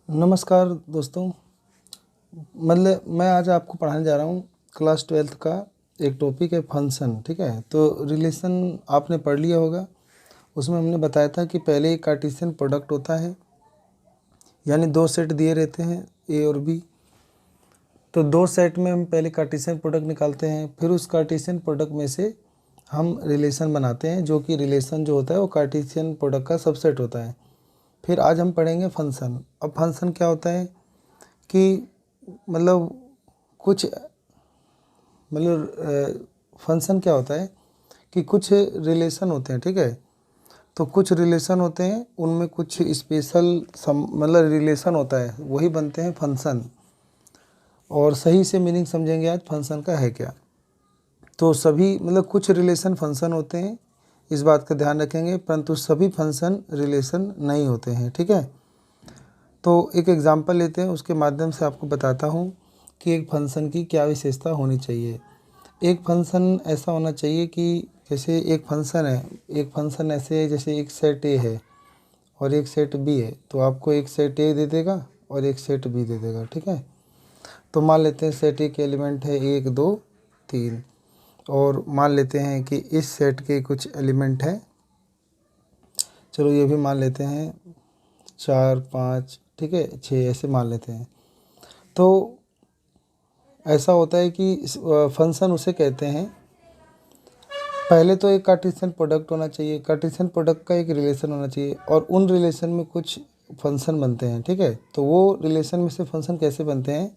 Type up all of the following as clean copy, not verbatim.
नमस्कार दोस्तों। मतलब मैं आज आपको पढ़ाने जा रहा हूँ क्लास 12th का एक टॉपिक है फंक्शन। ठीक है, तो रिलेशन आपने पढ़ लिया होगा। उसमें हमने बताया था कि पहले एक कार्टेशियन प्रोडक्ट होता है, यानी दो सेट दिए रहते हैं ए और बी। तो दो सेट में हम पहले कार्टेशियन प्रोडक्ट निकालते हैं, फिर उस कार्टेशियन प्रोडक्ट में से हम रिलेशन बनाते हैं, जो कि रिलेशन जो होता है वो कार्टेशियन प्रोडक्ट का सबसेट होता है। फिर आज हम पढ़ेंगे फंक्शन। अब फंक्शन क्या होता है कि मतलब कुछ फंक्शन क्या होता है कि कुछ रिलेशन होते हैं। ठीक है, तो कुछ रिलेशन होते हैं, उनमें कुछ स्पेशल रिलेशन होता है, वही बनते हैं फंक्शन। और सही से मीनिंग समझेंगे आज फंक्शन का है क्या। तो सभी कुछ रिलेशन फंक्शन होते हैं, इस बात का ध्यान रखेंगे, परंतु सभी फंक्शन रिलेशन नहीं होते हैं। ठीक है, तो एक एग्जांपल लेते हैं, उसके माध्यम से आपको बताता हूँ कि एक फंक्शन की क्या विशेषता होनी चाहिए। एक फंक्शन ऐसा होना चाहिए कि जैसे एक फंक्शन ऐसे है, जैसे एक सेट ए है और एक सेट बी है, तो आपको एक सेट ए दे देगा और एक सेट बी दे देगा। ठीक है, तो मान लेते हैं सेट ए के एलिमेंट है 1 2 3, और मान लेते हैं कि इस सेट के कुछ एलिमेंट है, चलो ये भी मान लेते हैं 4 5, ठीक है 6, ऐसे मान लेते हैं। तो ऐसा होता है कि फंक्शन उसे कहते हैं, पहले तो एक कार्टेशियन प्रोडक्ट होना चाहिए, कार्टेशियन प्रोडक्ट का एक रिलेशन होना चाहिए, और उन रिलेशन में कुछ फंक्शन बनते हैं। ठीक है, तो वो रिलेशन में से फंक्शन कैसे बनते हैं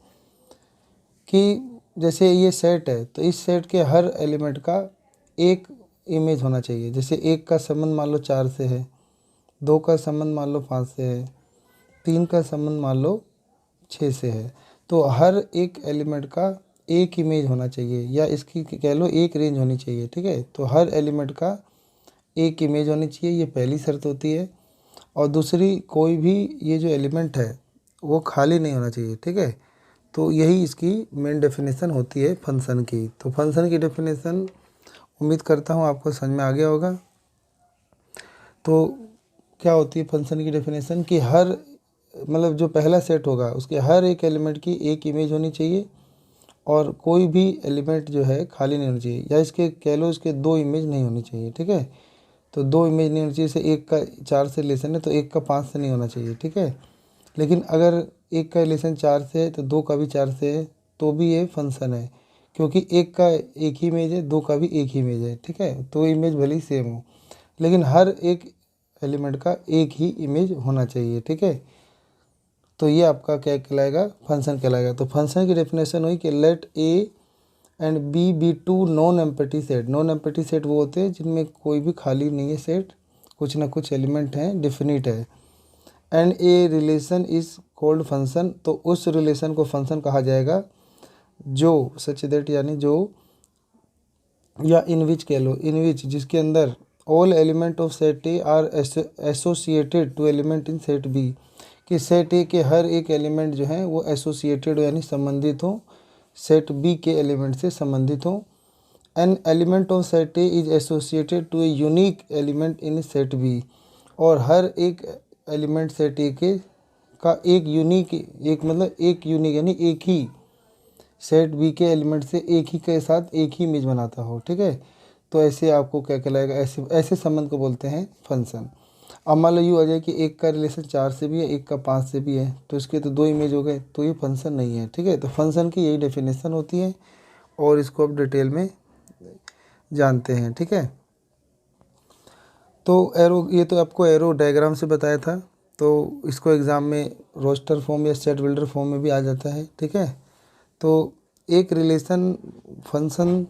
कि जैसे ये सेट है, तो इस सेट के हर एलिमेंट का एक इमेज होना चाहिए। जैसे एक का संबंध मान लो 4 से है, 2 का संबंध मान लो 5 से है, 3 का संबंध मान लो 6 से है। तो हर एक एलिमेंट का एक इमेज होना चाहिए, या इसकी कह लो एक रेंज होनी चाहिए। ठीक है, तो हर एलिमेंट का एक इमेज होनी चाहिए, ये पहली शर्त होती है। और दूसरी, कोई भी ये जो एलिमेंट है वो खाली नहीं होना चाहिए। ठीक है, तो यही इसकी मेन डेफिनेशन होती है फंक्शन की। तो फंक्शन की डेफिनेशन उम्मीद करता हूँ आपको समझ में आ गया होगा। तो क्या होती है फंक्शन की डेफिनेशन कि हर जो पहला सेट होगा उसके हर एक एलिमेंट की एक इमेज होनी चाहिए, और कोई भी एलिमेंट जो है खाली नहीं होना चाहिए, या इसके कह लो इसके दो इमेज नहीं होनी चाहिए। ठीक है, तो दो इमेज नहीं होनी चाहिए। जैसे एक का 4 से रिलेशन है तो एक का 5 से नहीं होना चाहिए। ठीक है, लेकिन अगर एक का रिलेशन 4 से है तो दो का भी 4 से है, तो भी ये फंक्शन है, क्योंकि एक का एक ही इमेज है, दो का भी एक ही इमेज है। ठीक है, तो इमेज भले ही सेम हो, लेकिन हर एक एलिमेंट का एक ही इमेज होना चाहिए। ठीक है, तो ये आपका क्या कहलाएगा, फंक्शन कहलाएगा। तो फंक्शन की डेफिनेशन हुई कि let A and B two non empty set. Non empty set वो होते हैं जिनमें कोई भी खाली नहीं है सेट, कुछ ना कुछ एलिमेंट हैं, डिफिनिट है। And a relation is called function, तो उस रिलेशन को फंक्शन कहा जाएगा जो सच दैट, यानी जो, या इन विच कह लो, इन विच जिसके अंदर all element of set A are associated to element in set B, कि सेट ए के हर एक एलिमेंट जो हैं वो एसोसिएटेड यानी संबंधित हो सेट बी के एलिमेंट से संबंधित हो। An element of set A is associated to a unique element in set B, और हर एक एलिमेंट सेट ए के का एक यूनिक, एक यूनिक यानी एक ही सेट बी के एलिमेंट से एक ही के साथ एक ही इमेज बनाता हो। ठीक है, तो ऐसे आपको क्या कहलाएगा, ऐसे ऐसे संबंध को बोलते हैं फंक्शन। अब मान लो यूँ आ जाए कि एक का रिलेशन 4 से भी है, एक का 5 से भी है, तो इसके तो दो इमेज हो गए, तो ये फंक्शन नहीं है। ठीक है, तो फंक्शन की यही डेफिनेशन होती है, और इसको अब डिटेल में जानते हैं। ठीक है, तो एरो, ये तो आपको एरो डायग्राम से बताया था, तो इसको एग्ज़ाम में रोस्टर फॉर्म या सेट बिल्डर फॉर्म में भी आ जाता है। ठीक है, तो एक रिलेशन फंक्शन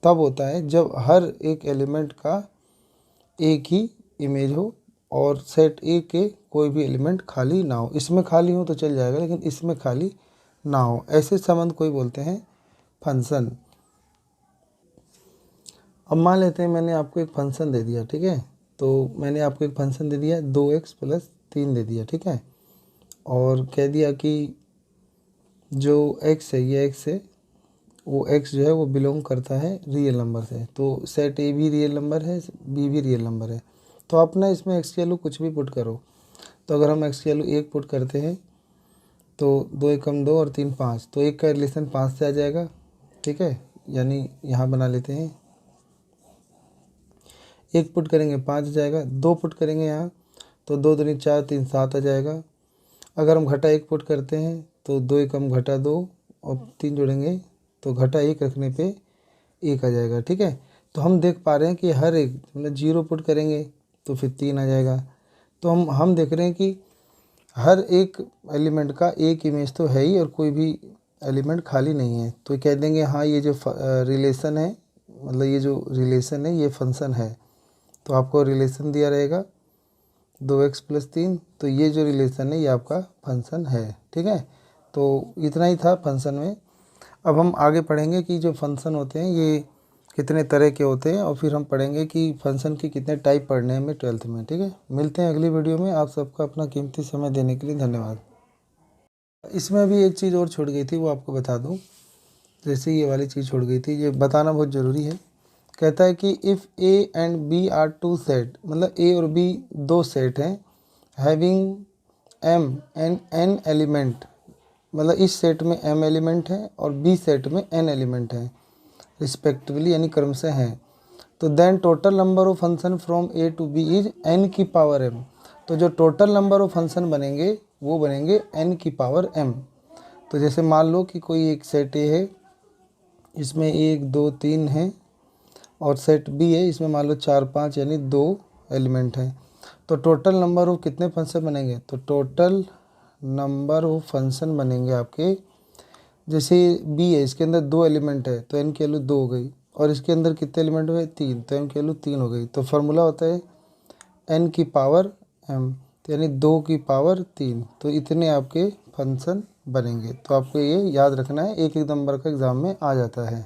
तब होता है जब हर एक एलिमेंट का एक ही इमेज हो, और सेट ए के कोई भी एलिमेंट खाली ना हो। इसमें खाली हो तो चल जाएगा, लेकिन इसमें खाली ना हो, ऐसे संबंध कोई बोलते हैं फंक्शन। अब मान लेते हैं मैंने आपको एक फंक्शन दे दिया। ठीक है, तो मैंने आपको एक फंक्शन दे दिया 2x+3 दे दिया। ठीक है, और कह दिया कि जो x है, ये x है, वो x जो है वो बिलोंग करता है रियल नंबर से। तो सेट ए भी रियल नंबर है, बी भी रियल नंबर है। तो आप ना इसमें x की वैल्यू कुछ भी पुट करो, तो अगर हम एक्स की वैल्यू 1 पुट करते हैं तो 2 एकम 2 और 3 5, तो 1 का रिलेशन 5 से आ जाएगा, ठीक है। यानी यहाँ बना लेते हैं, 1 पुट करेंगे 5 आ जाएगा, 2 पुट करेंगे यहाँ तो 2 दूनी 4 3 7 आ जाएगा। अगर हम घटा 1 पुट करते हैं तो 2 एकम घटा 2 और 3 जोड़ेंगे तो घटा 1 रखने पे 1 आ जाएगा, ठीक है। तो हम देख पा रहे हैं कि हर एक मतलब 0 पुट करेंगे तो फिर 3 आ जाएगा। तो हम देख रहे हैं कि हर एक एलिमेंट का एक इमेज तो है ही और कोई भी एलिमेंट खाली नहीं है। तो कह देंगे हाँ ये जो रिलेशन है, मतलब ये जो रिलेशन है ये फंक्शन है। तो आपको रिलेशन दिया रहेगा 2x + 3, तो ये जो रिलेशन है ये आपका फंक्शन है, ठीक है। तो इतना ही था फंक्शन में। अब हम आगे पढ़ेंगे कि जो फंक्शन होते हैं ये कितने तरह के होते हैं और फिर हम पढ़ेंगे कि फंक्शन के कितने टाइप पढ़ने हैं हमें 12th में, ठीक है। मिलते हैं अगली वीडियो में। आप सबका अपना कीमती समय देने के लिए धन्यवाद। इसमें भी एक चीज़ और छूट गई थी, वो आपको बता दूं। जैसे ये वाली चीज़ छूट गई थी, ये बताना बहुत ज़रूरी है। कहता है कि if A and B are 2 set, मतलब ए और बी 2 सेट हैं, having M and N element, मतलब इस सेट में m एलिमेंट है और b सेट में n एलिमेंट है रिस्पेक्टिवली, यानी क्रमशः हैं। तो then total number of function from a to b is n की पावर m। तो जो टोटल नंबर ऑफ फंक्शन बनेंगे वो बनेंगे n की पावर m। तो जैसे मान लो कि कोई एक सेट a है, इसमें 1 2 3 है, और सेट b है, इसमें मान लो 4 5 यानी 2 एलिमेंट हैं। तो टोटल नंबर ऑफ कितने फंक्शन बनेंगे, तो टोटल नंबर ऑफ फंक्शन बनेंगे आपके, जैसे बी है इसके अंदर 2 एलिमेंट है तो एन की वैल्यू 2 हो गई, और इसके अंदर कितने एलिमेंट हुए 3, तो एन की वैल्यू 3 हो गई। तो फार्मूला होता है एन की पावर एम, तो यानी 2 की पावर 3। तो इतने आपके फंक्शन बनेंगे। तो आपको ये याद रखना है, एक नंबर का एग्ज़ाम में आ जाता है।